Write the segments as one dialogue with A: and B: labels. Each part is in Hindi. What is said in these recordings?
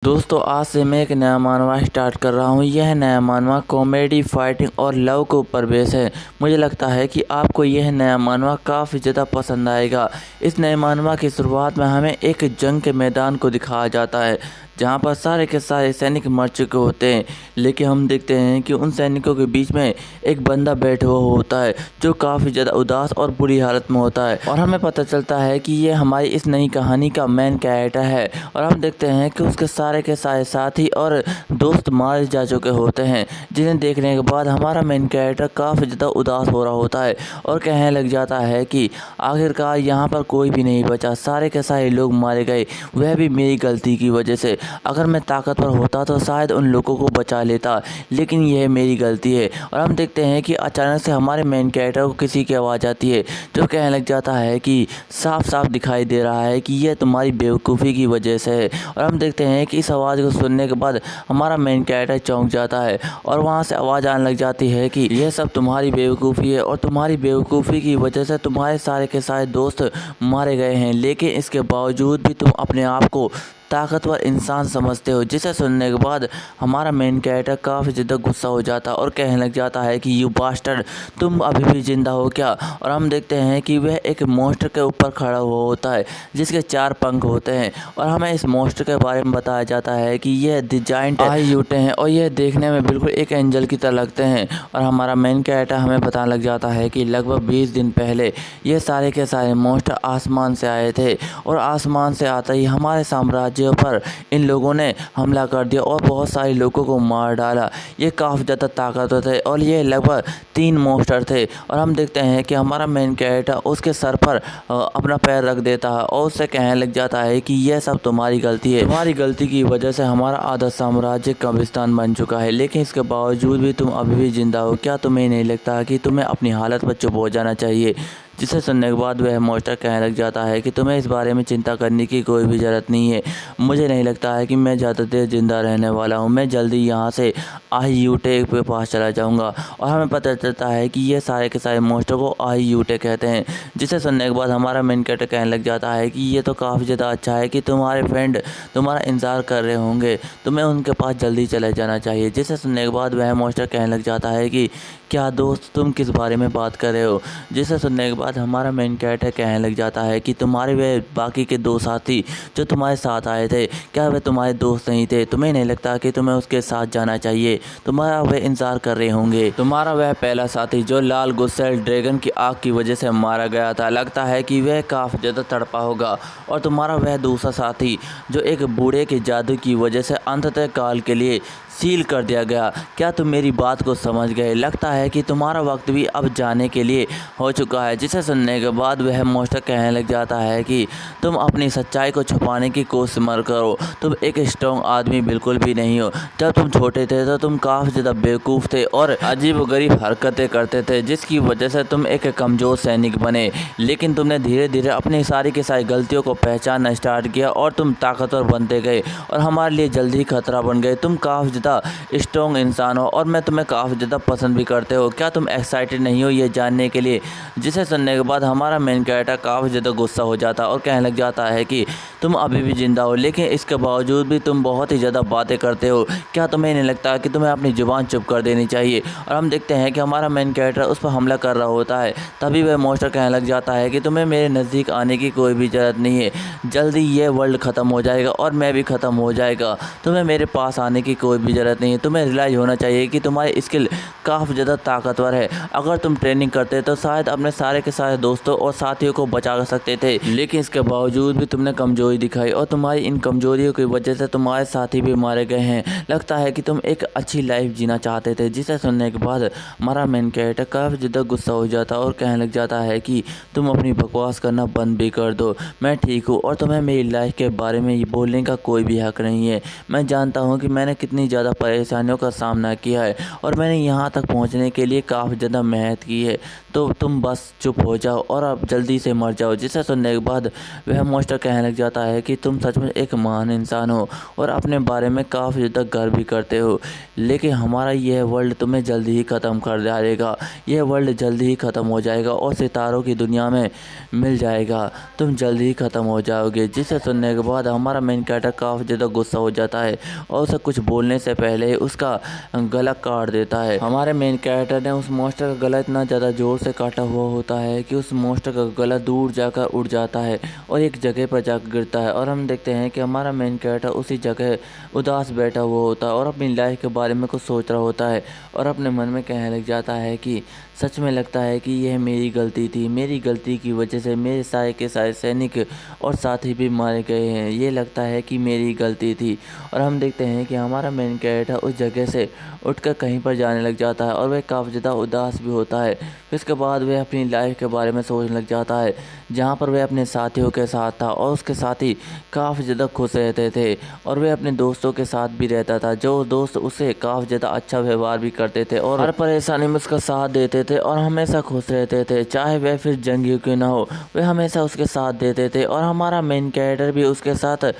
A: दोस्तों आज से मैं एक नया मानवा स्टार्ट कर रहा हूँ। यह नया मानवा कॉमेडी, फाइटिंग और लव के ऊपर बेस है। मुझे लगता है कि आपको यह नया मानवा काफ़ी ज़्यादा पसंद आएगा। इस नए मानवा की शुरुआत में हमें एक जंग के मैदान को दिखाया जाता है जहाँ पर सारे के सारे सैनिक मर चुके होते हैं, लेकिन हम देखते हैं कि उन सैनिकों के बीच में एक बंदा बैठा हुआ होता है जो काफ़ी ज़्यादा उदास और बुरी हालत में होता है। और हमें पता चलता है कि ये हमारी इस नई कहानी का मेन कैरेक्टर है। और हम देखते हैं कि उसके सारे के सारे साथी और दोस्त मारे जा चुके होते हैं, जिन्हें देखने के बाद हमारा मेन कैरेक्टर काफ़ी ज़्यादा उदास हो रहा होता है और कहने लग जाता है कि आखिरकार यहाँ पर कोई भी नहीं बचा, सारे के सारे लोग मारे गए, वह भी मेरी गलती की वजह से। अगर मैं ताकतवर होता तो शायद उन लोगों को बचा लेता, लेकिन यह मेरी गलती है। और हम देखते हैं कि अचानक से हमारे मेन कैरेक्टर को किसी की आवाज़ आती है जो कहने लग जाता है कि साफ साफ दिखाई दे रहा है कि यह तुम्हारी बेवकूफ़ी की वजह से है। और हम देखते हैं कि इस आवाज़ को सुनने के बाद हमारा मेन कैरेक्टर चौंक जाता है और वहाँ से आवाज़ आने लग जाती है कि यह सब तुम्हारी बेवकूफ़ी है और तुम्हारी बेवकूफ़ी की वजह से तुम्हारे सारे के सारे दोस्त मारे गए हैं, लेकिन इसके बावजूद भी तुम अपने आप को ताकतवर इंसान समझते हो। जिसे सुनने के बाद हमारा मेन कैरेक्टर काफ़ी ज़्यादा गुस्सा हो जाता है और कहने लग जाता है कि यू बास्टर्ड, तुम अभी भी जिंदा हो क्या। और हम देखते हैं कि वह एक मॉन्स्टर के ऊपर खड़ा हुआ होता है जिसके 4 पंख होते हैं और हमें इस मॉन्स्टर के बारे में बताया जाता है कि यह द जायंट आईयूटे हैं और यह देखने में बिल्कुल एक एंजल की तरह लगते हैं। और हमारा मेन कैरेक्टर हमें बताने लग जाता है कि लगभग 20 दिन पहले ये सारे के सारे मॉन्स्टर आसमान से आए थे और आसमान से आते ही हमारे साम्राज्य पर इन लोगों ने हमला कर दिया और बहुत सारे लोगों को मार डाला। ये काफ़ी ज़्यादा ताकतवर थे और ये लगभग 3 मॉन्स्टर थे। और हम देखते हैं कि हमारा मेन कैरेक्टर उसके सर पर अपना पैर रख देता है और उससे कहने लग जाता है कि यह सब तुम्हारी गलती है, तुम्हारी गलती की वजह से हमारा आधा साम्राज्य कब्रिस्तान बन चुका है, लेकिन इसके बावजूद भी तुम अभी भी जिंदा हो। क्या तुम्हें नहीं लगता कि तुम्हें अपनी हालत पर चुप हो जाना चाहिए। जिसे सुनने के बाद वह मॉन्स्टर कहने लग जाता है कि तुम्हें इस बारे में चिंता करने की कोई भी ज़रूरत नहीं है। मुझे नहीं लगता है कि मैं ज़्यादा देर जिंदा रहने वाला हूँ। मैं जल्दी यहाँ से आईयूटे के पास चला जाऊँगा। और हमें पता चलता है कि ये सारे के सारे मॉन्स्टर को आईयूटे कहते हैं। जिसे सुनने के बाद हमारा मेन कैरेक्टर कहने लग जाता है कि ये तो काफ़ी ज़्यादा अच्छा है कि तुम्हारे फ्रेंड तुम्हारा इंतज़ार कर रहे होंगे, तुम्हें उनके पास जल्दी चले जाना चाहिए। जिसे सुनने के बाद वह मॉन्स्टर कहने लग जाता है कि क्या दोस्त, तुम किस बारे में बात कर रहे हो। जिसे सुनने के बाद हमारा मेन कैरेक्टर कहने लग जाता है कि तुम्हारे वे बाकी के 2 साथी जो तुम्हारे साथ आए थे, क्या वे तुम्हारे दोस्त नहीं थे। तुम्हें नहीं लगता कि तुम्हें उसके साथ जाना चाहिए, तुम्हारा वे इंतजार कर रहे होंगे। तुम्हारा वह पहला साथी जो लाल गुस्सेल ड्रैगन की आग की वजह से मारा गया था, लगता है कि वह काफ़ी ज़्यादा तड़पा होगा। और तुम्हारा वह दूसरा साथी जो एक बूढ़े के जादू की वजह से अंततः काल के लिए सील कर दिया गया। क्या तुम मेरी बात को समझ गए। लगता है कि तुम्हारा वक्त भी अब जाने के लिए हो चुका है। जिसे सुनने के बाद वह मॉन्स्टर कहने लग जाता है कि तुम अपनी सच्चाई को छुपाने की कोशिश मत करो, तुम एक स्ट्रॉन्ग आदमी बिल्कुल भी नहीं हो। जब तुम छोटे थे तो तुम काफ़ी ज़्यादा बेवकूफ़ थे और अजीबोगरीब हरकतें करते थे, जिसकी वजह से तुम एक कमज़ोर सैनिक बने। लेकिन तुमने धीरे धीरे अपनी सारी की सारी गलतियों को पहचानना स्टार्ट किया और तुम ताकतवर बनते गए और हमारे लिए जल्दी खतरा बन गए। तुम काफ़ी ज़्यादा स्ट्रॉन्ग इंसान हो और मैं तुम्हें काफ़ी ज़्यादा पसंद भी करते हो। क्या तुम एक्साइटेड नहीं हो ये जानने के लिए। जिसे सुनने के बाद हमारा मेन कैरेक्टर काफ़ी ज़्यादा गुस्सा हो जाता है और कहने लग जाता है कि तुम अभी भी जिंदा हो, लेकिन इसके बावजूद भी तुम बहुत ही ज़्यादा बातें करते हो। क्या तुम्हें नहीं लगता कि तुम्हें अपनी ज़ुबान चुप कर देनी चाहिए। और हम देखते हैं कि हमारा मेन कैरेक्टर उस पर हमला कर रहा होता है। तभी वह मॉन्स्टर कहने लग जाता है कि तुम्हें मेरे नज़दीक आने की कोई भी ज़रूरत नहीं है, जल्दी ये वर्ल्ड ख़त्म हो जाएगा और मैं भी ख़त्म हो जाएगा। तुम्हें मेरे पास आने की कोई भी ज़रूरत नहीं है। तुम्हें रियलाइज़ होना चाहिए कि तुम्हारी स्किल काफ़ी ज़्यादा ताकतवर है। अगर तुम ट्रेनिंग करते तो शायद अपने सारे के सारे दोस्तों और साथियों को बचा सकते थे, लेकिन इसके बावजूद भी तुमने कमज़ोरी दिखाई और तुम्हारी इन कमज़ोरियों की वजह से तुम्हारे साथी भी मारे गए हैं। लगता है कि तुम एक अच्छी लाइफ जीना चाहते थे। जिसे सुनने के बाद हमारा मेन कैरेक्टर काफ़ी ज़्यादा गुस्सा हो जाता है और कहने लग जाता है कि तुम अपनी बकवास करना बंद भी कर दो। मैं ठीक हूँ और तुम्हें मेरी लाइफ के बारे में बोलने का कोई भी हक नहीं है। मैं जानता हूँ कि मैंने कितनी ज़्यादा परेशानियों का सामना किया है और मैंने यहाँ तक पहुँचने के लिए काफ़ी ज़्यादा मेहनत की है, तो तुम बस चुप हो जाओ और अब जल्दी से मर जाओ। जिसे सुनने के बाद वह मॉन्स्टर कहने लग जाता जाता है कि तुम सच में एक महान इंसान हो और अपने बारे में काफ़ी ज़्यादा गर्व भी करते हो, लेकिन हमारा यह वर्ल्ड तुम्हें जल्दी ही ख़त्म कर डालेगा। यह वर्ल्ड जल्दी ही ख़त्म हो जाएगा और सितारों की दुनिया में मिल जाएगा। तुम जल्दी ही ख़त्म हो जाओगे। जिसे सुनने के बाद हमारा मेन कैरेक्टर काफ़ी ज़्यादा गुस्सा हो जाता है और उसे कुछ बोलने से पहले ही उसका गला काट देता है। हमारे मेन कैरेक्टर ने उस मॉन्स्टर का गला इतना ज़्यादा ज़ोर से काटा हुआ होता है कि उस मॉन्स्टर का गला दूर जाकर उड़ जाता है और एक जगह पर जाकर गिरता है। और हम देखते हैं कि हमारा मेन कैरेक्टर उसी जगह उदास बैठा हुआ होता है और अपनी लाइफ के बारे में कुछ सोच रहा होता है और अपने मन में कहने लग जाता है कि सच में लगता है कि यह मेरी गलती थी। मेरी गलती की वजह से मेरे सारे के सारे सैनिक और साथी भी मारे गए हैं। ये लगता है कि मेरी गलती थी। और हम देखते हैं कि हमारा मेन कैरेक्टर उस जगह से उठकर कहीं पर जाने लग जाता है और वह काफ़ी ज़्यादा उदास भी होता है। फिर उसके बाद वह अपनी लाइफ के बारे में सोचने लग जाता है, जहाँ पर वह अपने साथियों के साथ था और उसके साथी काफ़ी ज़्यादा खुश रहते थे और वह अपने दोस्तों के साथ भी रहता था, जो दोस्त उसे काफ़ी ज़्यादा अच्छा व्यवहार भी करते थे और हर परेशानी में उसका साथ देते थे और हमेशा खुश रहते थे। चाहे वह फिर जंगी क्यों ना हो, वह हमेशा उसके साथ देते थे और हमारा मेन कैरेक्टर भी उसके साथ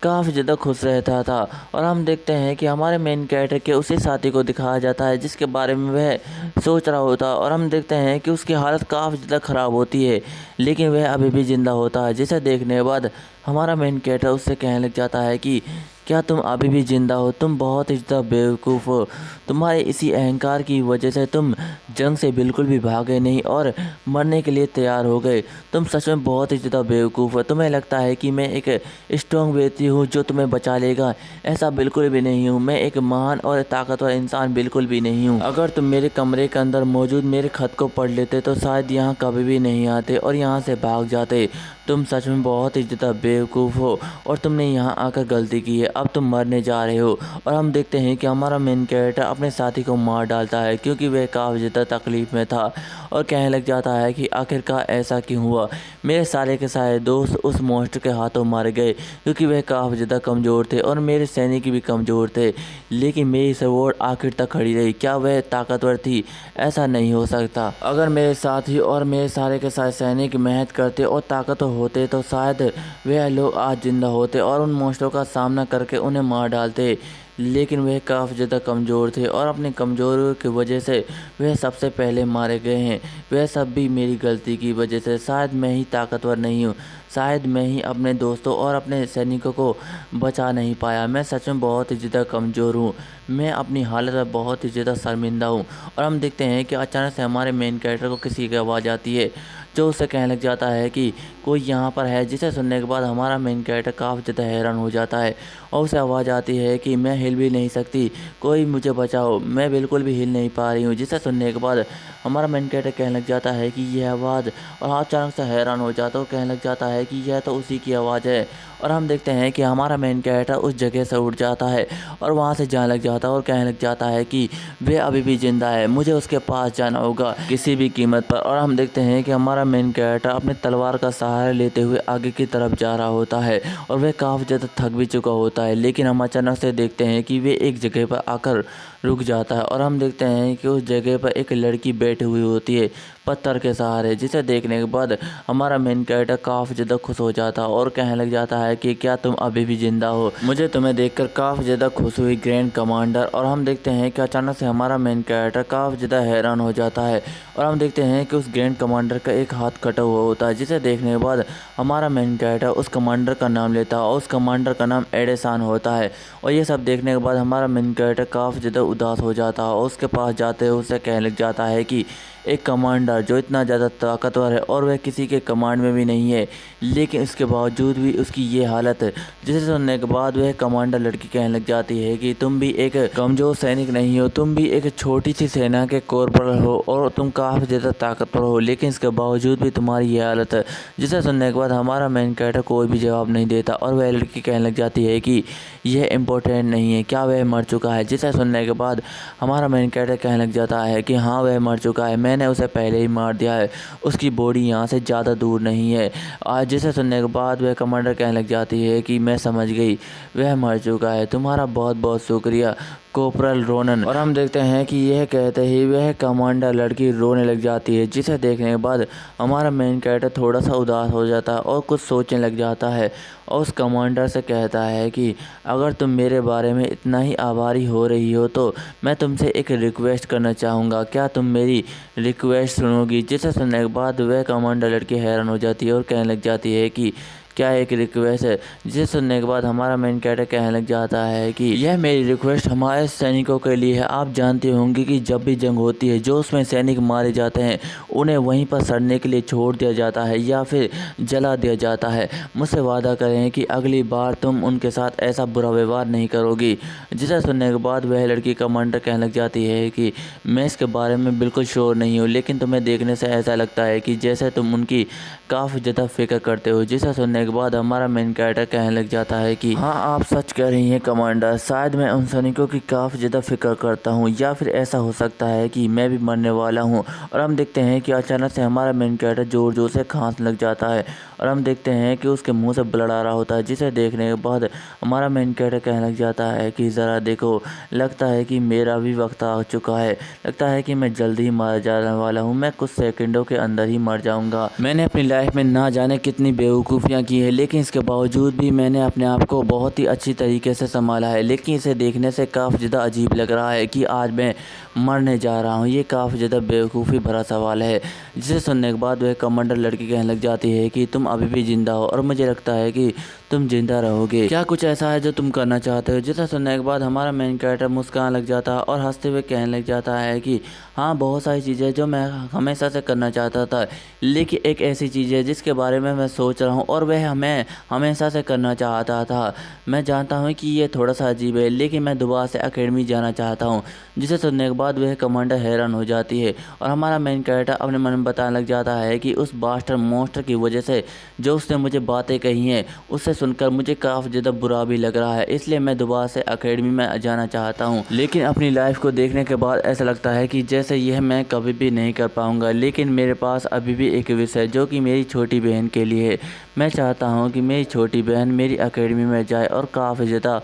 A: काफ़ी ज़्यादा खुश रहता था। और हम देखते हैं कि हमारे मेन कैरेक्टर के उसी साथी को दिखाया जाता है जिसके बारे में वह सोच रहा होता है और हम देखते हैं कि उसकी हालत काफ़ी ज़्यादा ख़राब होती है, लेकिन वह अभी भी ज़िंदा होता है। जिसे देखने के बाद हमारा मेन कैरेक्टर उससे कहने लग जाता है कि क्या तुम अभी भी ज़िंदा हो? तुम बहुत ही ज़्यादा बेवकूफ़ हो। तुम्हारे इसी अहंकार की वजह से तुम जंग से बिल्कुल भी भागे नहीं और मरने के लिए तैयार हो गए। तुम सच में बहुत ही ज़्यादा बेवकूफ़ हो। तुम्हें लगता है कि मैं एक स्ट्रॉन्ग व्यक्ति हूँ जो तुम्हें बचा लेगा। ऐसा बिल्कुल भी नहीं हूँ। मैं एक महान और ताकतवर इंसान बिल्कुल भी नहीं हूँ। अगर तुम मेरे कमरे के अंदर मौजूद मेरे खत को पढ़ लेते तो शायद यहाँ कभी भी नहीं आते और यहाँ से भाग जाते। तुम सच में बहुत ही ज़्यादा बेवकूफ़ हो और तुमने यहाँ आकर गलती की है। अब तुम मरने जा रहे हो। और हम देखते हैं कि हमारा मेन कैरेक्टर अपने साथी को मार डालता है क्योंकि वह काफ़ी ज़्यादा तकलीफ़ में था और कहने लग जाता है कि आखिरकार ऐसा क्यों हुआ। मेरे सारे के सारे दोस्त उस मॉन्स्टर के हाथों मारे गए क्योंकि वह काफ़ी ज़्यादा कमज़ोर थे और मेरे सैनिक भी कमज़ोर थे, लेकिन मेरी सपोर्ट आखिर तक खड़ी रही। क्या वह ताकतवर थी? ऐसा नहीं हो सकता। अगर मेरे साथी और मेरे सारे के सारे सैनिक मेहनत करते और ताकतवर होते तो शायद वह लोग आज जिंदा होते और उन मॉन्स्टरों का सामना करके उन्हें मार डालते, लेकिन वह काफ़ी ज़्यादा कमज़ोर थे और अपनी कमज़ोरी की वजह से वह सबसे पहले मारे गए हैं। वह सब भी मेरी गलती की वजह से। शायद मैं ही ताकतवर नहीं हूँ, शायद मैं ही अपने दोस्तों और अपने सैनिकों को बचा नहीं पाया। मैं सच में बहुत ही ज़्यादा कमज़ोर हूँ। मैं अपनी हालत में बहुत ही ज़्यादा शर्मिंदा हूँ। और हम देखते हैं कि अचानक से हमारे मेन कैरेक्टर को किसी की आवाज़ आती है जो उससे कहने लग जाता है कि कोई यहाँ पर है। जिसे सुनने के बाद हमारा मेन कैरेक्टर काफ़ी ज़्यादा हैरान हो जाता है और उसे आवाज़ आती है कि मैं हिल भी नहीं सकती, कोई मुझे बचाओ, मैं बिल्कुल भी हिल नहीं पा रही हूँ। जिसे सुनने के बाद हमारा मेन कैरेक्टर कहने लग जाता है कि यह आवाज़, और अचानक से हैरान हो जाता है और कहने लग जाता है कि यह तो उसी की आवाज़ है। और हम देखते हैं कि हमारा मेन कैरेक्टर उस जगह से उठ जाता है और वहाँ से जाने लग जाता है और कहने लग जाता है कि वह अभी भी ज़िंदा है, मुझे उसके पास जाना होगा किसी भी कीमत पर। और हम देखते हैं कि हमारा मेन कैरेक्टर अपने तलवार का सहारा लेते हुए आगे की तरफ जा रहा होता है और वह काफ़ी ज़्यादा थक भी चुका होता है, लेकिन हम अचानक से देखते हैं कि वे एक जगह पर आकर रुक जाता है और हम देखते हैं कि उस जगह पर एक लड़की बैठी हुई होती है पत्थर के सहारे। जिसे देखने के बाद हमारा मेन कैरेक्टर काफ़ी ज़्यादा खुश हो जाता है और कहने लग जाता है कि क्या तुम अभी भी ज़िंदा हो? मुझे तुम्हें देखकर काफ़ी ज़्यादा खुश हुई ग्रैंड कमांडर। और हम देखते हैं कि अचानक से हमारा मेन कैरेक्टर काफ़ी ज़्यादा हैरान हो जाता है और हम देखते हैं कि उस ग्रैंड कमांडर का एक हाथ कटा हुआ होता है। जिसे देखने के बाद हमारा मेन कैरेक्टर उस कमांडर का नाम लेता है और उस कमांडर का नाम एडेसान होता है। और ये सब देखने के बाद हमारा मेन कैरेक्टर काफ़ी ज़्यादा उदास हो जाता है और उसके पास जाते हुए उससे कहने लग जाता है कि एक कमांडर जो इतना ज़्यादा ताकतवर है और वह किसी के कमांड में भी नहीं है, लेकिन इसके बावजूद भी उसकी ये हालत है। जिसे सुनने के बाद वह कमांडर लड़की कहने लग जाती है कि तुम भी एक कमज़ोर सैनिक नहीं हो, तुम भी एक छोटी सी सेना के कॉर्पोरल हो और तुम काफ़ी ज़्यादा ताकतवर हो, लेकिन इसके बावजूद भी तुम्हारी ये हालत है। जिसे सुनने के बाद हमारा मेन कैरेक्टर कोई भी जवाब नहीं देता और वह लड़की कहने लग जाती है कि यह इम्पोर्टेंट नहीं है, क्या वह मर चुका है? जिसे सुनने के बाद हमारा मेन कैरेक्टर कहने लग जाता है कि हाँ वह मर चुका है, मैंने उसे पहले ही मार दिया है, उसकी बॉडी यहाँ से ज़्यादा दूर नहीं है। आज जिसे सुनने के बाद वह कमांडर कहने लग जाती है कि मैं समझ गई, वह मर चुका है, तुम्हारा बहुत बहुत शुक्रिया। Corporal Ronan. और हम देखते हैं कि यह कहते ही वह कमांडर लड़की रोने लग जाती है, जिसे देखने के बाद हमारा मेन कैरेक्टर थोड़ा सा उदास हो जाता है और कुछ सोचने लग जाता है और उस कमांडर से कहता है कि अगर तुम मेरे बारे में इतना ही आभारी हो रही हो तो मैं तुमसे एक रिक्वेस्ट करना चाहूँगा, क्या तुम मेरी रिक्वेस्ट सुनोगी? जिसे सुनने के बाद वह कमांडर लड़की हैरान हो जाती है और कहने लग जाती है कि क्या एक रिक्वेस्ट है? जिसे सुनने के बाद हमारा मेन कैरेक्टर कहने लग जाता है कि यह मेरी रिक्वेस्ट हमारे सैनिकों के लिए है। आप जानते होंगे कि जब भी जंग होती है, जो उसमें सैनिक मारे जाते हैं उन्हें वहीं पर सड़ने के लिए छोड़ दिया जाता है या फिर जला दिया जाता है। मुझसे वादा करें कि अगली बार तुम उनके साथ ऐसा बुरा व्यवहार नहीं करोगी। जिसे सुनने के बाद वह लड़की कमांडर कहने लग जाती है कि मैं इसके बारे में बिल्कुल श्योर नहीं हूँ, लेकिन तुम्हें देखने से ऐसा लगता है कि जैसे तुम उनकी काफ़ी ज़्यादा फिक्र करते हो। जिसे सुनने के बाद हमारा मेन कैरेक्टर कहने लग जाता है कि हाँ, आप सच कह रही हैं कमांडर, शायद मैं उन सैनिकों की काफ़ी ज़्यादा फिक्र करता हूँ या फिर ऐसा हो सकता है कि मैं भी मरने वाला हूँ। और हम देखते हैं कि अचानक से हमारा मेन कैरेक्टर ज़ोर ज़ोर से खांसने लग जाता है और हम देखते हैं कि उसके मुंह से ब्लड आ रहा होता है। जिसे देखने के बाद हमारा मेन कैरेक्टर कहने लग जाता है कि ज़रा देखो, लगता है कि मेरा भी वक्त आ चुका है, लगता है कि मैं जल्दी ही मारा जाने वाला हूँ, मैं कुछ सेकंडों के अंदर ही मर जाऊँगा। मैंने अपनी लाइफ में ना जाने कितनी बेवकूफ़ियाँ की है, लेकिन इसके बावजूद भी मैंने अपने आप को बहुत ही अच्छी तरीके से संभाला है। लेकिन इसे देखने से काफ़ी ज़्यादा अजीब लग रहा है कि आज मैं मरने जा रहा हूँ। ये काफ़ी ज़्यादा बेवकूफ़ी भरा सवाल है। जिसे सुनने के बाद वह कमांडर लड़की कहने लग जाती है कि तुम अभी भी ज़िंदा हो और मुझे लगता है कि तुम जिंदा रहोगे, क्या कुछ ऐसा है जो तुम करना चाहते हो? जिसे सुनने के बाद हमारा मेन कैरेक्टर मुस्कुराने लग जाता है और हंसते हुए कहने लग जाता है कि हाँ, बहुत सारी चीज़ें जो मैं हमेशा से करना चाहता था, लेकिन एक ऐसी चीज़ है जिसके बारे में मैं सोच रहा हूँ और वह मैं हमेशा से करना चाहता था। मैं जानता हूँ कि ये थोड़ा सा अजीब है, लेकिन मैं दोबारा से अकेडमी जाना चाहता हूँ। जिसे सुनने के बाद वह कमांडर हैरान हो जाती है और हमारा मेन कैरेक्टर अपने मन में बताने लग जाता है कि उस बास्टर मॉन्स्टर की वजह से जो उसने मुझे बातें कही हैं, उससे सुनकर मुझे काफ़ी ज़्यादा बुरा भी लग रहा है, इसलिए मैं दोबारा से अकेडमी में जाना चाहता हूँ। लेकिन अपनी लाइफ को देखने के बाद ऐसा लगता है कि जैसे यह मैं कभी भी नहीं कर पाऊँगा। लेकिन मेरे पास अभी भी एक विश है जो कि मेरी छोटी बहन के लिए है। मैं चाहता हूँ कि मेरी छोटी बहन मेरी अकेडमी में जाए और काफ़ी ज़्यादा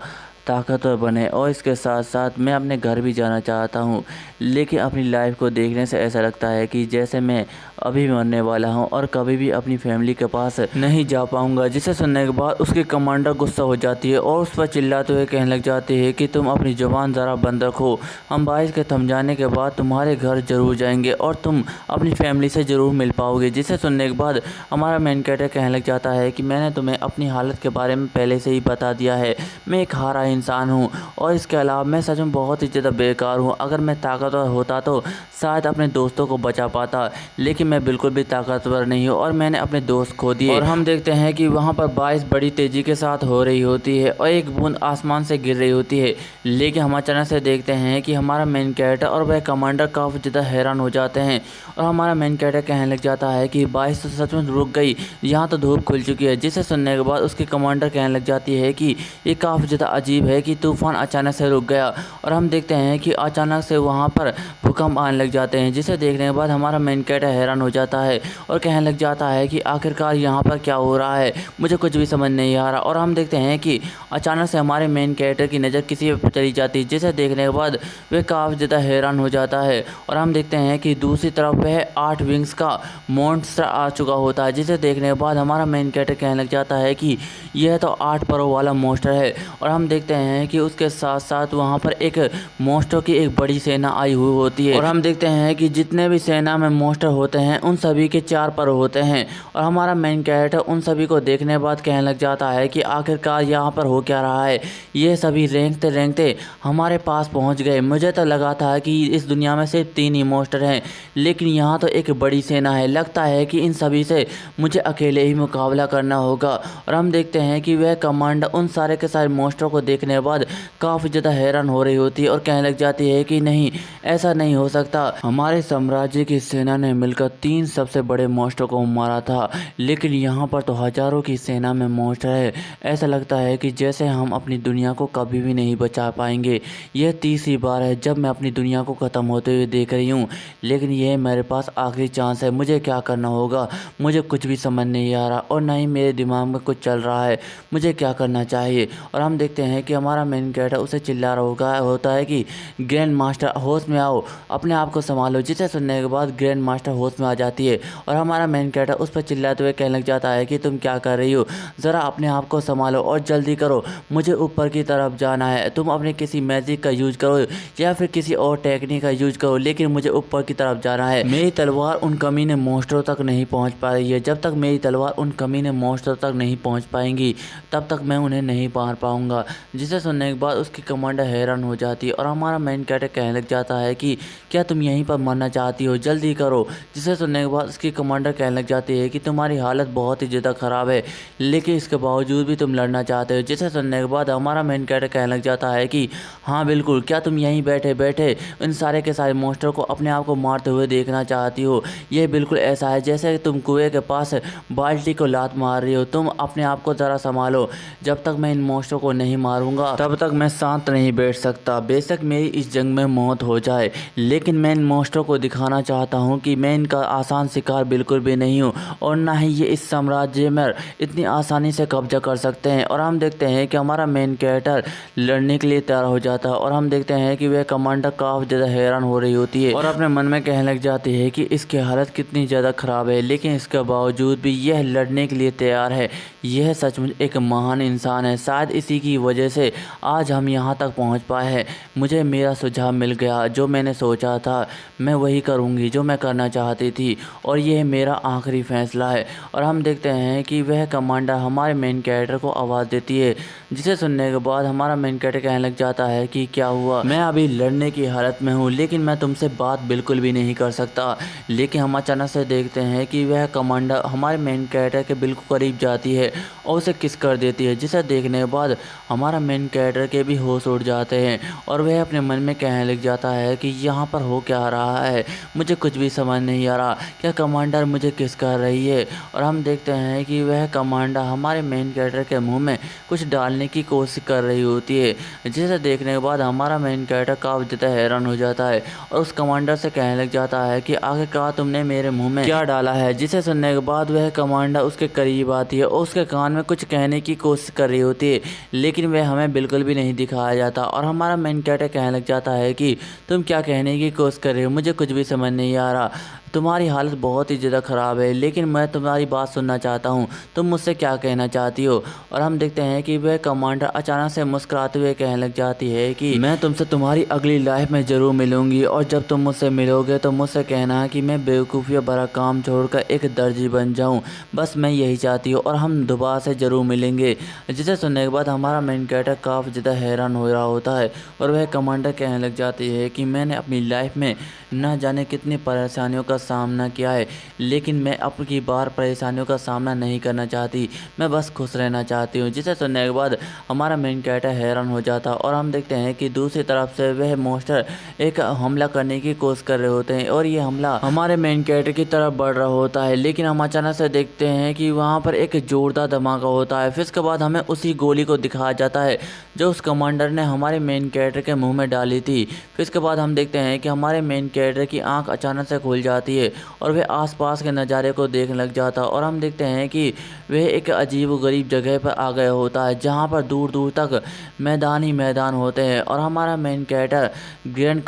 A: ताकतवर बने, और इसके साथ साथ मैं अपने घर भी जाना चाहता हूँ। लेकिन अपनी लाइफ को देखने से ऐसा लगता है कि जैसे मैं अभी मरने वाला हूँ और कभी भी अपनी फैमिली के पास नहीं जा पाऊँगा। जिसे सुनने के बाद उसके कमांडर गुस्सा हो जाती है और उस पर चिल्लाते हुए कहने लग जाती है कि तुम अपनी ज़ुबान ज़रा बंद रखो, हम बाइस के समझाने के बाद तुम्हारे घर ज़रूर जाएंगे और तुम अपनी फैमिली से ज़रूर मिल पाओगे। जिसे सुनने के बाद हमारा मेन कैरेक्टर कहने लग जाता है कि मैंने तुम्हें अपनी हालत के बारे में पहले से ही बता दिया है, मैं एक हारा इंसान हूँ और इसके अलावा मैं सच में बहुत ही ज़्यादा बेकार हूँ। अगर मैं ताकतवर होता तो शायद अपने दोस्तों को बचा पाता, लेकिन मैं बिल्कुल भी ताकतवर नहीं हूँ और मैंने अपने दोस्त खो दिए। और हम देखते हैं कि वहाँ पर बारिश बड़ी तेज़ी के साथ हो रही होती है और एक बूंद आसमान से गिर रही होती है। लेकिन हम अचानक से देखते हैं कि हमारा मेन कैरेक्टर और वह कमांडर काफ़ी ज़्यादा हैरान हो जाते हैं और हमारा मेन कैरेक्टर कहने लग जाता है कि बारिश तो सच में रुक गई, यहाँ तो धूप खुल चुकी है। जिसे सुनने के बाद उसके कमांडर कहने लग जाती है कि ये काफ़ी ज़्यादा अजीब है कि तूफान अचानक से रुक गया। और हम देखते हैं कि अचानक से वहाँ पर भूकंप आने लग जाते हैं। जिसे देखने के बाद हमारा मेन कैरेक्टर हैरान हो जाता है और कहने लग जाता है कि आखिरकार यहाँ पर क्या हो रहा है, मुझे कुछ भी समझ नहीं आ रहा। और हम देखते हैं कि अचानक से हमारे मेन कैरेक्टर की नज़र किसी पर चली जाती है, जिसे देखने के बाद वह काफ़ी ज़्यादा हैरान हो जाता है। और हम देखते हैं कि दूसरी तरफ वह 8 विंग्स का मॉन्स्टर आ चुका होता है। जिसे देखने के बाद हमारा मेन कैरेक्टर कहने लग जाता है कि यह तो 8 परों वाला मॉन्स्टर है। और हम देखते हैं कि उसके साथ साथ वहाँ पर एक मॉन्स्टर की एक बड़ी सेना आई हुई होती है। और हम देखते हैं कि जितने भी सेना में मॉन्स्टर होते हैं उन सभी के 4 पर होते हैं। और हमारा मेन कैरेक्टर उन सभी को देखने के बाद कहने लग जाता है कि आखिरकार यहाँ पर हो क्या रहा है, ये सभी रेंगते रेंगते हमारे पास पहुँच गए। मुझे तो लगा था कि इस दुनिया में सिर्फ 3 ही मॉन्स्टर हैं, लेकिन यहाँ तो एक बड़ी सेना है। लगता है कि इन सभी से मुझे अकेले ही मुकाबला करना होगा। और हम देखते हैं कि वह कमांडर उन सारे के सारे मॉन्स्टर को देखने के बाद काफ़ी ज़्यादा हैरान हो रही होती है और कहने लग जाती है कि नहीं, ऐसा नहीं हो सकता। हमारे साम्राज्य की सेना ने मिलकर 3 सबसे बड़े मॉन्स्टर को मारा था, लेकिन यहाँ पर तो हज़ारों की सेना में मॉन्स्टर है। ऐसा लगता है कि जैसे हम अपनी दुनिया को कभी भी नहीं बचा पाएंगे। यह तीसरी बार है जब मैं अपनी दुनिया को ख़त्म होते हुए देख रही हूँ, लेकिन यह मेरे पास आखिरी चांस है। मुझे क्या करना होगा, मुझे कुछ भी समझ नहीं आ रहा और ना ही मेरे दिमाग में कुछ चल रहा है, मुझे क्या करना चाहिए। और हम देखते हैं कि हमारा मेन कैरेक्टर उसे चिल्ला रहा होता है कि ग्रैंड मास्टर होश में आओ, अपने आप को संभालो। जिसे सुनने के बाद ग्रैंड मास्टर होश में आ जाती है और हमारा मेन कैरेक्टर उस पर चिल्लाते हुए कहने लग जाता है कि तुम क्या कर रही हो, ज़रा अपने आप को संभालो और जल्दी करो, मुझे ऊपर की तरफ जाना है। तुम अपने किसी मैजिक का यूज करो या फिर किसी और टेक्निक का यूज करो, लेकिन मुझे ऊपर की तरफ जाना है। मेरी तलवार उन कमीने मॉन्स्टरों तक नहीं पहुंच पा रही है। जब तक मेरी तलवार उन कमीने मॉन्स्टरों तक नहीं पहुंच पाएंगी तब तक मैं उन्हें नहीं मार पाऊंगा। जिसे सुनने के बाद उसकी कमांडर हैरान हो जाती है और हमारा मेन कैरेक्टर कहने लग जाता है कि क्या तुम यहीं पर मरना चाहती हो, जल्दी करो। जिसे सुनने के बाद उसकी कमांडर कहने लग जाती है कि तुम्हारी हालत बहुत ही ज़्यादा ख़राब है, लेकिन इसके बावजूद भी तुम लड़ना चाहते हो। जिसे सुनने के बाद हमारा मेन कैरेक्टर कहने लग जाता है कि हाँ बिल्कुल, क्या तुम यहीं बैठे बैठे इन सारे के सारे मॉन्स्टर को अपने आप को मारते हुए देखना चाहती हो। ये बिल्कुल ऐसा है जैसे तुम कुएं के पास बाल्टी को लात मार रही हो। तुम अपने आप को ज़रा संभालो, जब तक मैं इन मॉन्स्टरों को नहीं मारूंगा तब तक मैं शांत नहीं बैठ सकता। बेशक मेरी इस जंग में मौत हो जाए, लेकिन मैं इन मॉन्स्टरों को दिखाना चाहता हूँ कि मैं इनका आसान शिकार बिल्कुल भी नहीं हूँ और ना ही ये इस साम्राज्य में इतनी आसानी से कब्जा कर सकते हैं। और हम देखते हैं कि हमारा मेन कैरेक्टर लड़ने के लिए तैयार हो जाता है और हम देखते हैं कि वह कमांडर काफ़ी ज़्यादा हैरान हो रही होती है और अपने मन में कहने लग जाती है कि इसकी हालत कितनी ज़्यादा ख़राब है, लेकिन इसके बावजूद भी यह लड़ने के लिए तैयार है। यह सचमुच एक महान इंसान है, शायद इसी की वजह से आज हम यहाँ तक पहुँच पाए हैं। मुझे मेरा सुझाव मिल गया, जो मैंने सोचा था मैं वही करूँगी जो मैं करना चाहती थी और यह मेरा आखिरी फैसला है। और हम देखते हैं कि वह कमांडर हमारे मेन कैरेक्टर को आवाज़ देती है, जिसे सुनने के बाद हमारा मेन कैरेक्टर कहने लग जाता है कि क्या हुआ, मैं अभी लड़ने की हालत में हूँ, लेकिन मैं तुमसे बात बिल्कुल भी नहीं कर सकता। लेकिन हम अचानक से देखते हैं कि वह कमांडर हमारे मेन कैरेक्टर के बिल्कुल करीब जाती है और उसे किस कर देती है। जिसे देखने के बाद हमारा मेन कैरेक्टर के भी होश उड़ जाते हैं और वह अपने मन में कहने लग जाता है कि यहाँ पर हो क्या रहा है, मुझे कुछ भी समझ नहीं आ रहा, क्या कमांडर मुझे किस कर रही है। और हम देखते हैं कि वह कमांडर हमारे मेन कैरेक्टर के मुंह में कुछ डालने की कोशिश कर रही होती है। जिसे देखने के बाद हमारा मेन कैरेक्टर काफ़ी ज़्यादा हैरान हो जाता है और उस कमांडर से कहने लग जाता है कि आखिरकार तुमने मेरे मुंह में क्या डाला है। जिसे सुनने के बाद वह कमांडर उसके करीब आती है और उसके कान में कुछ कहने की कोशिश कर रही होती है, लेकिन वह हमें बिल्कुल भी नहीं दिखाया जाता। और हमारा मेन कैरेक्टर कहने लग जाता है कि तुम क्या कहने की कोशिश कर रहे हो, मुझे कुछ भी समझ नहीं आ रहा, तुम्हारी हालत बहुत ही ज़्यादा ख़राब है, लेकिन मैं तुम्हारी बात सुनना चाहता हूँ, तुम मुझसे क्या कहना चाहती हो। और हम देखते हैं कि वह कमांडर अचानक से मुस्कुराते हुए कहने लग जाती है कि मैं तुमसे तुम्हारी अगली लाइफ में ज़रूर मिलूंगी और जब तुम मुझसे मिलोगे तो मुझसे कहना है कि मैं बेवकूफ़ी भरा काम छोड़कर एक दर्जी बन जाऊँ, बस मैं यही चाहती हूँ और हम दोबारा से ज़रूर मिलेंगे। जिसे सुनने के बाद हमारा मेन कैरेक्टर काफ़ी ज़्यादा हैरान हो रहा होता है और वह कमांडर कहने लग जाती है कि मैंने अपनी लाइफ में न जाने कितनी परेशानियों का सामना किया है, लेकिन मैं अब की बार परेशानियों का सामना नहीं करना चाहती, मैं बस खुश रहना चाहती हूँ। जिसे सुनने के बाद हमारा मेन कैरेक्टर हैरान हो जाता और हम देखते हैं कि दूसरी तरफ से वह मॉन्स्टर एक हमला करने की कोशिश कर रहे होते हैं और ये हमला हमारे मेन कैरेक्टर की तरफ बढ़ रहा होता है, लेकिन हम अचानक से देखते हैं कि वहाँ पर एक जोरदार धमाका होता है। फिर उसके बाद हमें उसी गोली को दिखाया जाता है जो उस कमांडर ने हमारे मेन कैरेक्टर के मुँह में डाली थी। फिर उसके बाद हम देखते हैं कि हमारे मेन कैरेक्टर की आंख अचानक से खुल जाती है और वह आसपास के नज़ारे को देखने लग जाता और हम देखते हैं कि वह एक अजीब व गरीब जगह पर आ गया होता है जहां पर दूर दूर तक मैदान ही मैदान होते हैं और हमारा मेन कैरेक्टर ग्रैंड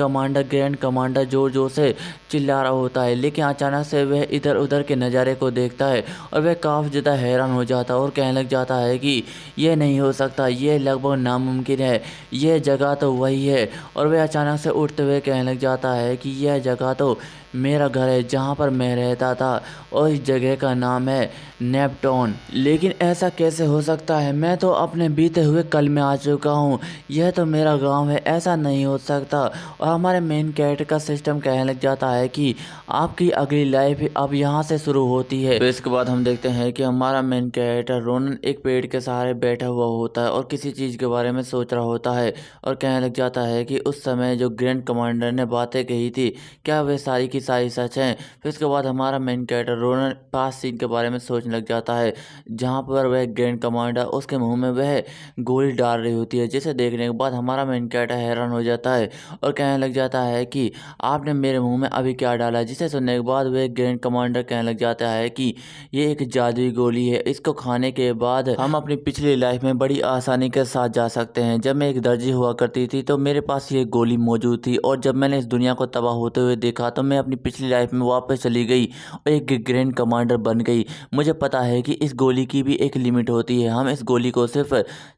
A: कमांडर जोर जोर से चिल्ला रहा होता है, लेकिन अचानक से वह इधर उधर के नज़ारे को देखता है और वह काफ़ी ज़्यादा हैरान हो जाता है और कहने लग जाता है कि यह नहीं हो सकता, यह लगभग नामुमकिन है, यह जगह तो वही है। और वह अचानक से उठते हुए कहने लग जाता है कि यह जगह तो मेरा घर है जहाँ पर मैं रहता था और इस जगह का नाम है नेपटून। लेकिन ऐसा कैसे हो सकता है, मैं तो अपने बीते हुए कल में आ चुका हूँ, यह तो मेरा गांव है, ऐसा नहीं हो सकता। और हमारे मेन कैरेक्टर का सिस्टम कहने लग जाता है कि आपकी अगली लाइफ अब यहाँ से शुरू होती है। तो इसके बाद हम देखते हैं कि हमारा मेन कैरेक्टर रोनन एक पेड़ के सहारे बैठा हुआ होता है और किसी चीज़ के बारे में सोच रहा होता है और कहने लग जाता है कि उस समय जो ग्रैंड कमांडर ने बातें कही थी क्या वे सारी की सारी सच हैं। फिर उसके बाद हमारा मेन कैरेक्टर रोनन पास सीन के बारे में सोचने लग जाता है जहाँ पर वह ग्रैंड कमांडर उसके मुंह में वह गोली डाल रही होती है, जिसे देखने के बाद हमारा मेन कैरेक्टर हैरान हो जाता है और कहने लग जाता है कि आपने मेरे मुंह में अभी क्या डाला। जिसे सुनने के बाद वह ग्रैंड कमांडर कहने लग जाता है कि ये एक जादुई गोली है, इसको खाने के बाद हम अपनी पिछली लाइफ में बड़ी आसानी के साथ जा सकते हैं। जब मैं एक दर्जी हुआ करती थी तो मेरे पास ये गोली मौजूद थी, और जब मैंने इस दुनिया को तबाह होते हुए देखा तो मैं अपनी पिछली लाइफ में वापस चली गई और एक ग्रैंड कमांडर बन गई। मुझे पता है कि इस गोली की भी एक लिमिट होती है। हम इस गोली को सिर्फ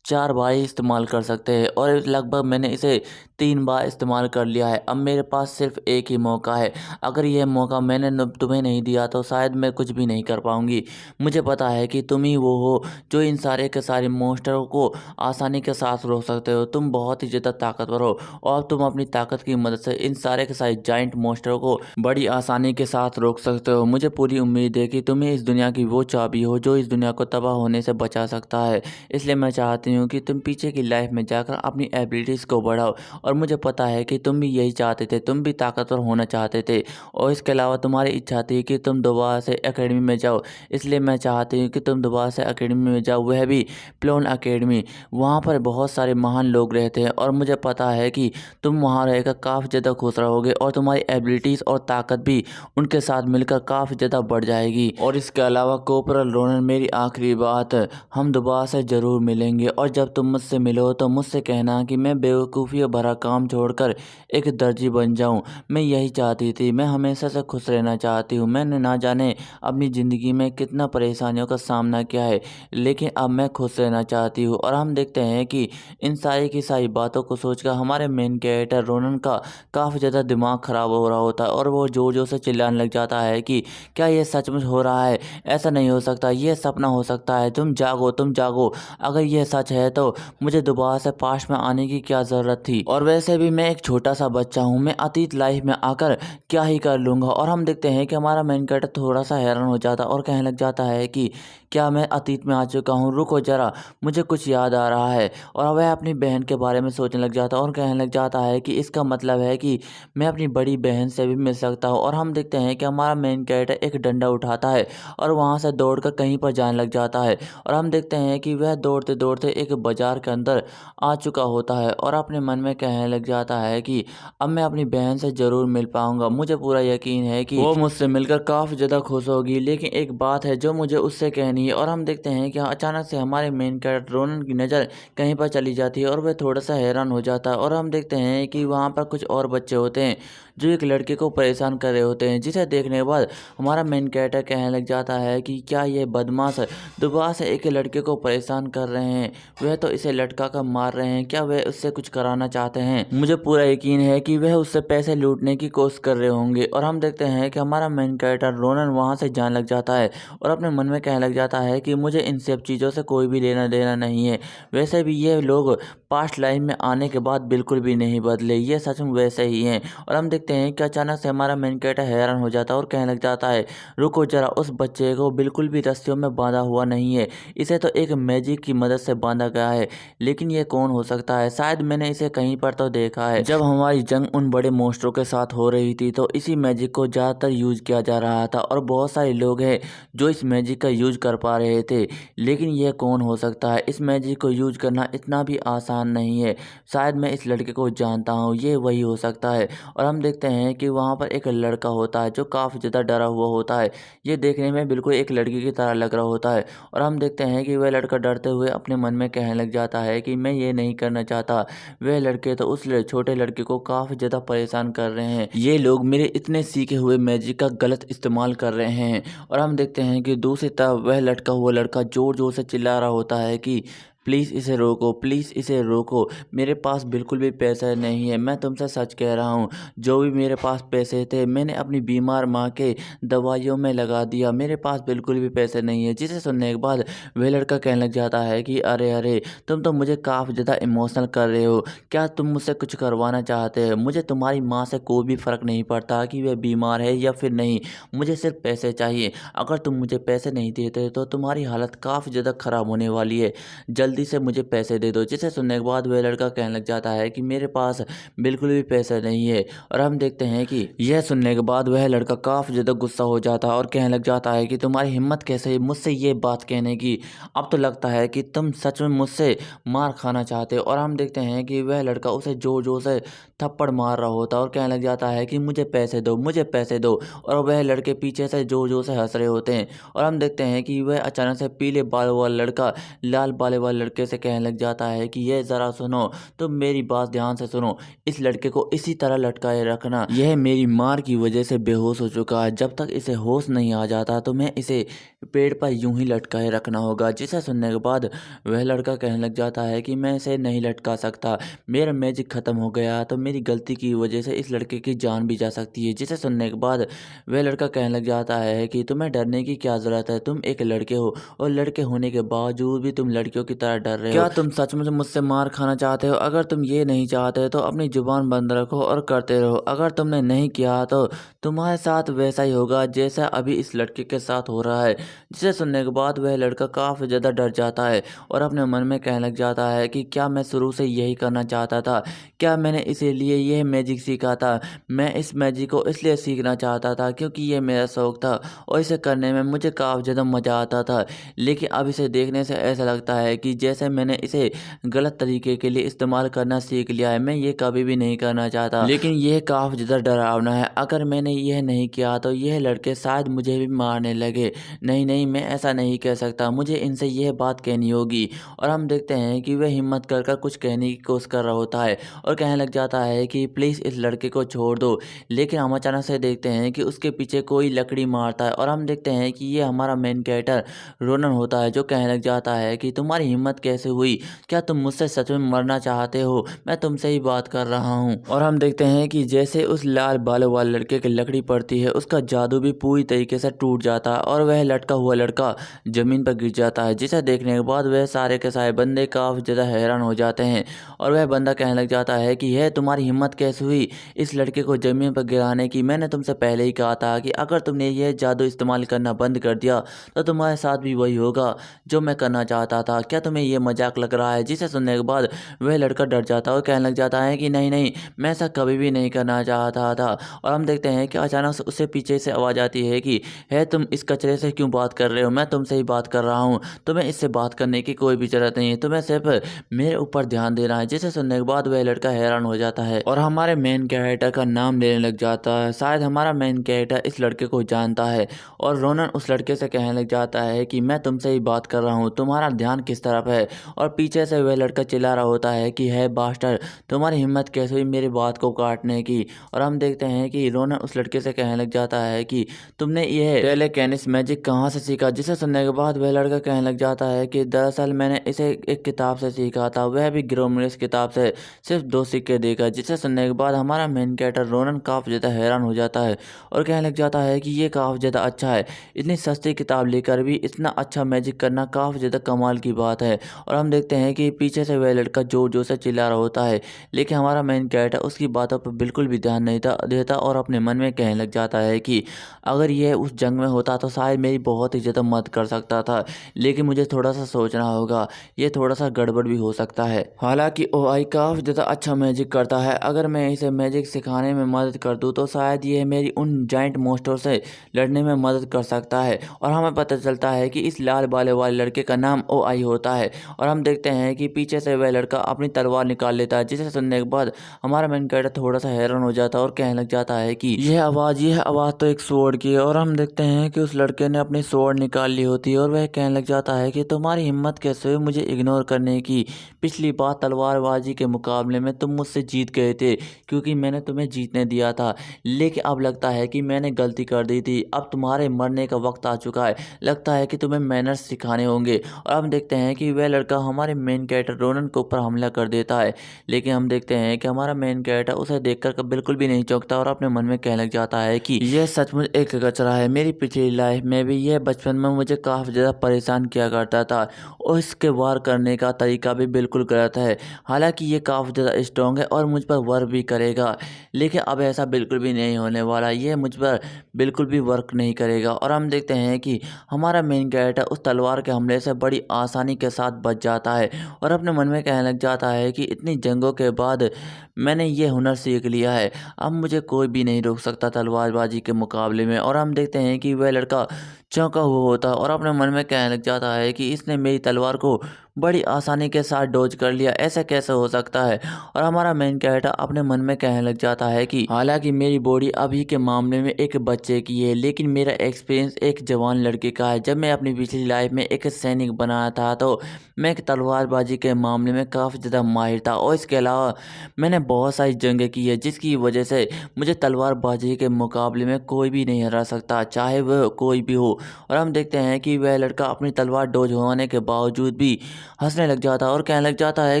A: 4 बार ही इस्तेमाल कर सकते हैं, और लगभग मैंने इसे 3 बार इस्तेमाल कर लिया है। अब मेरे पास सिर्फ एक ही मौका है। अगर यह मौका मैंने तुम्हें नहीं दिया तो शायद मैं कुछ भी नहीं कर पाऊंगी। मुझे पता है कि तुम ही वो हो जो इन सारे के सारे मॉन्स्टरों को आसानी के साथ रोक सकते हो। तुम बहुत ही ज़्यादा ताकतवर हो, और तुम अपनी ताकत की मदद से इन सारे के सारे जाइंट मॉन्स्टरों को बड़ी आसानी के साथ रोक सकते हो। मुझे पूरी उम्मीद है कि तुम्हें इस दुनिया की वो चाबी हो जो इस दुनिया को तबाह होने से बचा सकता है। इसलिए मैं चाहती हूँ कि तुम पीछे की लाइफ में जाकर अपनी एबिलिटीज़ को बढ़ाओ, और मुझे पता है कि तुम भी यही चाहते थे। तुम भी ताकतवर होना चाहते थे, और इसके अलावा तुम्हारी इच्छा थी कि तुम दोबारा से एकेडमी में जाओ। इसलिए मैं चाहती हूँ कि तुम दोबारा से एकेडमी में जाओ, वह भी प्लोन एकेडमी। वहाँ पर बहुत सारे महान लोग रहते हैं, और मुझे पता है कि तुम वहाँ रहकर काफ़ी ज़्यादा खुश रहोगे, और तुम्हारी एबिलिटीज़ और ताकत भी उनके साथ मिलकर काफ़ी ज़्यादा बढ़ जाएगी। और इसके अलावा कॉर्पोरल रोनन, मेरी आखिरी बात, हम दोबारा से ज़रूर मिलेंगे, और जब तुम मुझसे मिलो तो मुझसे कहना कि मैं बेवकूफ़ी भरा काम छोड़कर एक दर्जी बन जाऊं। मैं यही चाहती थी। मैं हमेशा से खुश रहना चाहती हूँ। मैंने ना जाने अपनी ज़िंदगी में कितना परेशानियों का सामना किया है, लेकिन अब मैं खुश रहना चाहती हूँ। और हम देखते हैं कि इन सारी की सारी बातों को सोचकर हमारे मेन कैरेक्टर रोनन का काफ़ी ज़्यादा दिमाग ख़राब हो रहा होता है, और वो ज़ोर ज़ोर से चिल्लाने लग जाता है कि क्या ये सचमुच हो रहा है? ऐसा नहीं हो सकता, ये सपना हो सकता है। तुम जागो, तुम जागो। अगर ये सच है तो मुझे दोबारा से पास्ट में आने की क्या ज़रूरत थी? और वैसे भी मैं एक छोटा सा बच्चा हूँ, मैं अतीत लाइफ में आकर क्या ही कर लूँगा। और हम देखते हैं कि हमारा मेन कैरेक्टर थोड़ा सा हैरान हो जाता और कहने लग जाता है कि क्या मैं अतीत में आ चुका हूँ? रुको ज़रा, मुझे कुछ याद आ रहा है। और वह अपनी बहन के बारे में सोचने लग जाता है, और कहने लग जाता है कि इसका मतलब है कि मैं अपनी बड़ी बहन से भी मिल सकता हूँ। और हम देखते हैं कि हमारा मेन कैरेक्टर एक डंडा उठाता है और वहाँ से दौड़कर कहीं पर जाने लग जाता है। और हम देखते हैं कि वह दौड़ते दौड़ते एक बाजार के अंदर आ चुका होता है, और अपने मन में कहने लग जाता है कि अब मैं अपनी बहन से ज़रूर मिल पाऊंगा। मुझे पूरा यकीन है कि वो मुझसे मिलकर काफ़ी ज़्यादा खुश होगी। लेकिन एक बात है जो मुझे उससे कहनी है। और हम देखते हैं कि अचानक से हमारे मेन कैरेक्टर रोनन की नज़र कहीं पर चली जाती है, और वह थोड़ा सा हैरान हो जाता है। और हम देखते हैं कि वहाँ पर कुछ और बच्चे होते हैं जो एक लड़के को परेशान कर रहे होते हैं, जिसे देखने के बाद हमारा मेन कैरेक्टर कहने लग जाता है कि क्या ये बदमाश दोबारा से एक लड़के को परेशान कर रहे हैं? वह तो इसे लटका कर मार रहे हैं। क्या वह उससे कुछ कराना चाहते हैं? मुझे पूरा यकीन है कि वह उससे पैसे लूटने की कोशिश कर रहे होंगे। और हम देखते हैं कि हमारा मेन कैरेक्टर रोनन वहाँ से जाने लग जाता है, और अपने मन में कहने लग जाता है कि मुझे इन सब चीज़ों से कोई भी लेना देना नहीं है। वैसे भी ये लोग पास्ट लाइफ में आने के बाद बिल्कुल भी नहीं बदले, ये सच में वैसे ही हैं। और हम देखते हैं कि अचानक से हमारा मेन कैरेक्टर हैरान हो जाता है और कहने लग जाता है, रुको जरा, उस बच्चे को बिल्कुल भी रस्सियों में बांधा हुआ नहीं है। इसे तो एक मैजिक की मदद से बांधा गया है। लेकिन ये कौन हो सकता है? शायद मैंने इसे कहीं पर तो देखा है। जब हमारी जंग उन बड़े मॉन्स्टरों के साथ हो रही थी तो इसी मैजिक को ज़्यादातर यूज किया जा रहा था, और बहुत सारे लोग हैं जो इस मैजिक का यूज कर पा रहे थे। लेकिन यह कौन हो सकता है? इस मैजिक को यूज करना इतना भी आसान नहीं है। शायद मैं इस लड़के को जानता हूँ, ये वही हो सकता है। और हम देखते हैं कि वहाँ पर एक लड़का होता है जो काफ़ी ज़्यादा डरा हुआ होता है। ये देखने में बिल्कुल एक लड़की की तरह लग रहा होता है। और हम देखते हैं कि वह लड़का डरते हुए अपने मन में कहने लग जाता है कि मैं ये नहीं करना चाहता। वह लड़के तो उस छोटे लड़के को काफ़ी ज़्यादा परेशान कर रहे हैं। ये लोग मेरे इतने सीखे हुए मैजिक का गलत इस्तेमाल कर रहे हैं। और हम देखते हैं कि दूसरी तरफ वह लटका हुआ लड़का ज़ोर ज़ोर से चिल्ला रहा होता है कि प्लीज़ इसे रोको, प्लीज़ इसे रोको। मेरे पास बिल्कुल भी पैसा नहीं है। मैं तुमसे सच कह रहा हूँ, जो भी मेरे पास पैसे थे मैंने अपनी बीमार माँ के दवाइयों में लगा दिया। मेरे पास बिल्कुल भी पैसे नहीं है। जिसे सुनने के बाद वह लड़का कहने लग जाता है कि अरे अरे, तुम तो मुझे काफ़ी ज़्यादा इमोशनल कर रहे हो। क्या तुम मुझसे कुछ करवाना चाहते हो? मुझे तुम्हारी माँ से कोई भी फ़र्क नहीं पड़ता कि वह बीमार है या फिर नहीं। मुझे सिर्फ पैसे चाहिए। अगर तुम मुझे पैसे नहीं देते तो तुम्हारी हालत काफ़ी ज़्यादा ख़राब होने वाली है। जल्दी से मुझे पैसे दे दो। जिसे सुनने के बाद वह लड़का कहने लग जाता है कि मेरे पास बिल्कुल भी पैसा नहीं है। और हम देखते हैं कि यह सुनने के बाद वह लड़का काफ़ी ज़्यादा गुस्सा हो जाता है और कहने लग जाता है कि तुम्हारी हिम्मत कैसे है मुझसे ये बात कहने की? अब तो लगता है कि तुम सच में मुझसे मार खाना चाहते हो। और हम देखते हैं कि वह लड़का उसे जोर जोर से थप्पड़ मार रहा होता है और कहने लग जाता है कि मुझे पैसे दो, मुझे पैसे दो। और वह लड़के पीछे से जोर जोर से हंस रहे होते हैं। और हम देखते हैं कि वह अचानक से पीले बाल वाला लड़का लाल बाल वाले लड़के से कहने लग जाता है कि ये ज़रा सुनो, तुम मेरी बात ध्यान से सुनो, इस लड़के को इसी तरह लटकाए रखना, यह मेरी मार की वजह से बेहोश हो चुका है, जब तक इसे होश नहीं आ जाता तो मैं इसे पेड़ पर यूं ही लटकाए रखना होगा। जिसे सुनने के बाद वह लड़का कहने लग जाता है कि मैं इसे नहीं लटका सकता, मेरा मैजिक ख़त्म हो गया तो मेरी गलती की वजह से इस लड़के की जान भी जा सकती है। जिसे सुनने के बाद वह लड़का कहने लग जाता है कि तुम्हें डरने की क्या ज़रूरत है, तुम एक लड़के हो और लड़के होने के बावजूद भी तुम लड़कियों की तरह डर रहे हो। क्या तुम सचमुच मुझसे मार खाना चाहते हो? अगर तुम ये नहीं चाहते तो अपनी जुबान बंद रखो और करते रहो। अगर तुमने नहीं किया तो तुम्हारे साथ वैसा ही होगा जैसा अभी इस लड़के के साथ हो रहा है। जिसे सुनने के बाद वह लड़का काफ़ी ज़्यादा डर जाता है और अपने मन में कहने लग जाता है कि क्या मैं शुरू से यही करना चाहता था? क्या मैंने इसीलिए यह मैजिक सीखा था? मैं इस मैजिक को इसलिए सीखना चाहता था क्योंकि ये मेरा शौक था और इसे करने में मुझे काफ़ी ज़्यादा मज़ा आता था। लेकिन अब इसे देखने से ऐसा लगता है कि जैसे मैंने इसे गलत तरीके के लिए इस्तेमाल करना सीख लिया है। मैं ये कभी भी नहीं करना चाहता, लेकिन यह काफ़ी ज़्यादा डरावना है। अगर मैंने यह नहीं किया तो यह लड़के शायद मुझे भी मारने लगे। नहीं, मैं ऐसा नहीं कह सकता, मुझे इनसे यह बात कहनी होगी। और हम देखते हैं कि वह हिम्मत कर कुछ कहने की कोशिश कर रहा होता है और कहने लग जाता है कि प्लीज़ इस लड़के को छोड़ दो। लेकिन हम अचानक से देखते हैं कि उसके पीछे कोई लकड़ी मारता है और हम देखते हैं कि ये हमारा मेन कैरेक्टर रोनन होता है, जो कहने लग जाता है कि तुम्हारी हिम्मत कैसे हुई? क्या तुम मुझसे सच में मरना चाहते हो? मैं तुमसे ही बात कर रहा हूँ। और हम देखते हैं कि जैसे उस लाल बालों वाले लड़के की लकड़ी पड़ती है, उसका जादू भी पूरी तरीके से टूट जाता है और वह लटका हुआ लड़का ज़मीन पर गिर जाता है। जिसे देखने के बाद वह सारे के सारे बंदे काफ़ी ज़्यादा हैरान हो जाते हैं और वह बंदा कहने लग जाता है कि यह तुम्हारी हिम्मत कैसे हुई इस लड़के को ज़मीन पर गिराने की? मैंने तुमसे पहले ही कहा था कि अगर तुमने यह जादू इस्तेमाल करना बंद कर दिया तो तुम्हारे साथ भी वही होगा जो मैं करना चाहता था। क्या तुम्हें यह मजाक लग रहा है? जिसे सुनने के बाद वह लड़का डर जाता है और कहने लग जाता है कि नहीं, मैं ऐसा कभी भी नहीं करना चाहता था। और हम देखते हैं कि अचानक से उससे पीछे से आवाज़ आती है कि है तुम इस कचरे से क्यों बात कर रहे हो? मैं तुमसे ही बात कर रहा हूँ, तुम्हें इससे बात करने की कोई भी ज़रूरत नहीं है, तुम्हें सिर्फ मेरे ऊपर ध्यान देना है। जिसे सुनने के बाद वह लड़का हैरान हो जाता है और हमारे मेन कैरेक्टर का नाम लेने लग जाता है। शायद हमारा मेन कैरेक्टर इस लड़के को जानता है और रोनन उस लड़के से कहने लग जाता है कि मैं तुमसे ही बात कर रहा हूँ, तुम्हारा ध्यान किस तरफ है? और पीछे से वह लड़का चिल्ला रहा होता है कि है बास्टर, तुम्हारी हिम्मत कैसे हुई मेरी बात को काटने की? और हम देखते हैं कि रोनन उस लड़के से कहने लग जाता है कि तुमने यह टेलेकिनेसिस मैजिक कहाँ से सीखा? जिसे सुनने के बाद वह लड़का कहने लग जाता है कि दरअसल मैंने इसे एक किताब से सीखा था, वह भी ग्रोमरिस किताब से, सिर्फ 2 सिक्के देकर। जिसे सुनने के बाद हमारा मेन कैरेक्टर रोनन काफ़ी ज़्यादा हैरान हो जाता है और कहने लग जाता है कि ये काफ़ी ज़्यादा अच्छा है, इतनी सस्ती किताब लेकर भी इतना अच्छा मैजिक करना काफ़ी ज़्यादा कमाल की बात है। और हम देखते हैं कि पीछे से वह लड़का जोर जोर से चिल्ला रहा होता है, लेकिन हमारा मेन कैरेक्टर उसकी बातों पर बिल्कुल भी ध्यान नहीं देता और अपने मन में कहने लग जाता है कि अगर यह उस जंग में होता तो शायद मेरी बहुत ही ज़्यादा मदद कर सकता था, लेकिन मुझे थोड़ा सा सोचना होगा, ये थोड़ा सा गड़बड़ भी हो सकता है। हालांकि ओआई काफ़ी ज़्यादा अच्छा मैजिक करता है, अगर मैं इसे मैजिक सिखाने में मदद कर दूँ तो शायद ये मेरी उन जाइंट मॉन्स्टर से लड़ने में मदद कर सकता है। और हमें पता चलता है कि इस लाल बाले वाले लड़के का नाम ओआई होता है और हम देखते हैं कि पीछे से वह लड़का अपनी तलवार निकाल लेता है। जिसे सुनने के बाद हमारा मेन कैरेक्टर थोड़ा सा हैरान हो जाता है और कहने लग जाता है कि यह आवाज़ तो एक स्वॉर्ड की है। और हम देखते हैं कि उस लड़के ने अपनी स्वॉर्ड निकाल ली होती है और वह कहने लग जाता है कि तुम्हारी हिम्मत कैसे हुई मुझे इग्नोर करने की? पिछली बार तलवारबाजी के मुकाबले में तुम मुझसे जीत गए थे क्योंकि मैंने तुम्हें जीतने दिया था, लेकिन अब लगता है कि मैंने गलती कर दी थी, अब तुम्हारे मरने का वक्त आ चुका है, लगता है कि तुम्हें मैनर्स सिखाने होंगे। और हम देखते हैं कि वह लड़का हमारे मेन कैरेक्टर रोनन के ऊपर हमला कर देता है, लेकिन हम देखते हैं कि हमारा मेन कैरेक्टर उसे देखकर बिल्कुल भी नहीं चौंकता और अपने मन में कहने लग जाता है कि यह सचमुच एक कचरा है, मेरी पिछली लाइफ में भी यह बचपन में मुझे काफ़ी ज़्यादा परेशान किया करता था और इसके वार करने का तरीका भी बिल्कुल गलत है। हालांकि ये काफ़ी ज़्यादा स्ट्रॉन्ग है और मुझ पर वर्क भी करेगा, लेकिन अब ऐसा बिल्कुल भी नहीं होने वाला, यह मुझ पर बिल्कुल भी वर्क नहीं करेगा। और हम देखते हैं कि हमारा मेन कैरेक्टर उस तलवार के हमले से बड़ी आसानी के साथ बच जाता है और अपने मन में कहने लग जाता है कि इतनी जंगों के बाद मैंने ये हुनर सीख लिया है, अब मुझे कोई भी नहीं रोक सकता तलवारबाजी के मुकाबले में। और हम देखते हैं कि वह लड़का चौंका हुआ होता है और अपने मन में कहने लग जाता है कि इसने मेरी तलवार को बड़ी आसानी के साथ डॉज कर लिया, ऐसा कैसे हो सकता है। और हमारा मेन कैरेक्टर अपने मन में कहने लग जाता है कि हालांकि मेरी बॉडी अभी के मामले में एक बच्चे की है, लेकिन मेरा एक्सपीरियंस एक जवान लड़के का है। जब मैं अपनी पिछली लाइफ में एक सैनिक बना था तो मैं एक तलवारबाजी के मामले में काफ़ी ज़्यादा माहिर था, और इसके अलावा मैंने बहुत सारी जंगें की है, जिसकी वजह से मुझे तलवारबाजी के मुकाबले में कोई भी नहीं हरा सकता, चाहे वह कोई भी हो। और हम देखते हैं कि वह लड़का अपनी तलवार डोज होने के बावजूद भी हंसने लग जाता है और कहने लग जाता है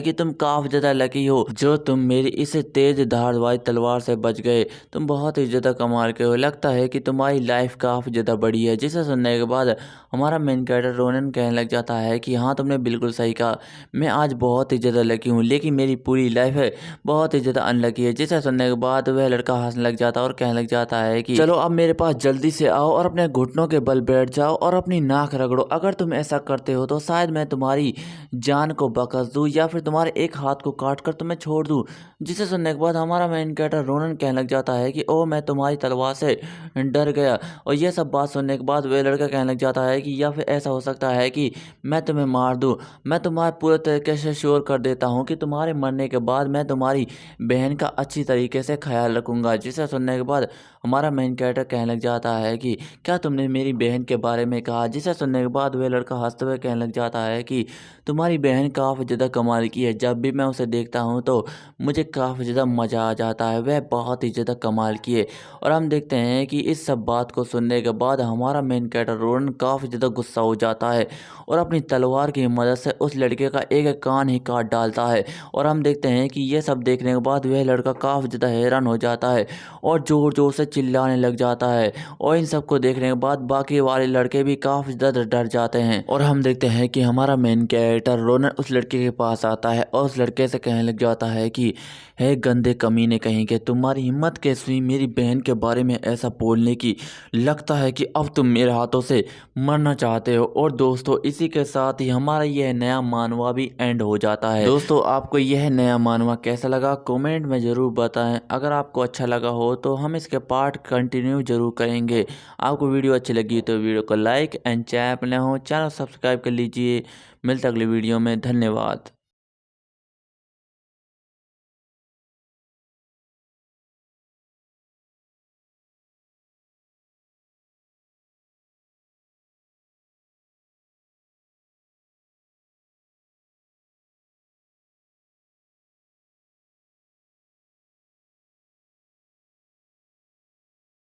A: कि तुम काफ़ी ज़्यादा लकी हो जो तुम मेरी इस तेज धार वाली तलवार से बच गए। तुम बहुत ही ज़्यादा कमाल के हो, लगता है कि तुम्हारी लाइफ काफ़ी ज़्यादा बड़ी है। जिसे सुनने के बाद हमारा मेन कैरेक्टर रोनन कहने लग जाता है कि हाँ, तुमने बिल्कुल सही कहा, मैं आज बहुत ही ज़्यादा लकी हूँ, लेकिन मेरी पूरी लाइफ है बहुत ही ज़्यादा अनलकी है। जिसे सुनने के बाद वह लड़का हंसने लग जाता है और कहने लग जाता है कि चलो अब मेरे पास जल्दी से आओ और अपने घुटनों के बल बैठ जाओ और अपनी नाक रगड़ो। अगर तुम ऐसा करते हो तो शायद मैं तुम्हारी जान को बख्श दूँ या फिर तुम्हारे एक हाथ को काट कर तुम्हें छोड़ दूँ। जिसे सुनने के बाद हमारा मेन कैरेक्टर रोनन कहने लग जाता है कि ओ मैं तुम्हारी तलवार से डर गया। और यह सब बात सुनने के बाद वह लड़का कहने लग जाता है कि या फिर ऐसा हो सकता है कि मैं तुम्हें मार दूँ। मैं तुम्हारे पूरे तरीके से श्योर कर देता हूँ कि तुम्हारे मरने के बाद मैं तुम्हारी बहन का अच्छी तरीके से ख्याल रखूँगा। जिसे सुनने के बाद हमारा मेन कैरेक्टर कहने लग जाता है कि क्या तुमने मेरी बहन के बारे में कहा। जिसे सुनने के बाद वह लड़का हंसते हुए कहने लग जाता है कि तुम्हारी बहन काफ़ी ज़्यादा कमाल की है, जब भी मैं उसे देखता हूँ तो मुझे काफ़ी ज़्यादा मज़ा आ जाता है, वह बहुत ही ज़्यादा कमाल की है। और हम देखते हैं कि इस सब बात को सुनने के बाद हमारा मेन कैरेक्टर रोनन काफ़ी ज़्यादा गुस्सा हो जाता है और अपनी तलवार की मदद से उस लड़के का एक कान ही काट डालता है। और हम देखते हैं कि यह सब देखने के बाद वह लड़का काफ़ी ज़्यादा हैरान हो जाता है और ज़ोर ज़ोर से चिल्लाने लग जाता है। और इन सब को देखने के बाद बाकी वाले लड़के भी काफ़ी ज़्यादा डर जाते हैं। और हम देखते हैं कि हमारा मेन कैरेक्टर रोनन उस लड़के के पास आता है और उस लड़के से कहने लग जाता है कि है गंदे कमीने कहीं के, तुम्हारी हिम्मत कैसी हुई मेरी बहन के बारे में ऐसा बोलने की। लगता है कि अब तुम मेरे हाथों से मरना चाहते हो। और दोस्तों इसी के साथ ही हमारा यह नया मानवा भी एंड हो जाता है। दोस्तों आपको यह नया मानवा कैसा लगा कमेंट में ज़रूर बताएं। अगर आपको अच्छा लगा हो तो हम इसके पार्ट कंटिन्यू जरूर करेंगे। आपको वीडियो अच्छी लगी तो वीडियो को लाइक एंड चैनल पर नए हो चैनल सब्सक्राइब कर लीजिए। मिलते अगली वीडियो में, धन्यवाद।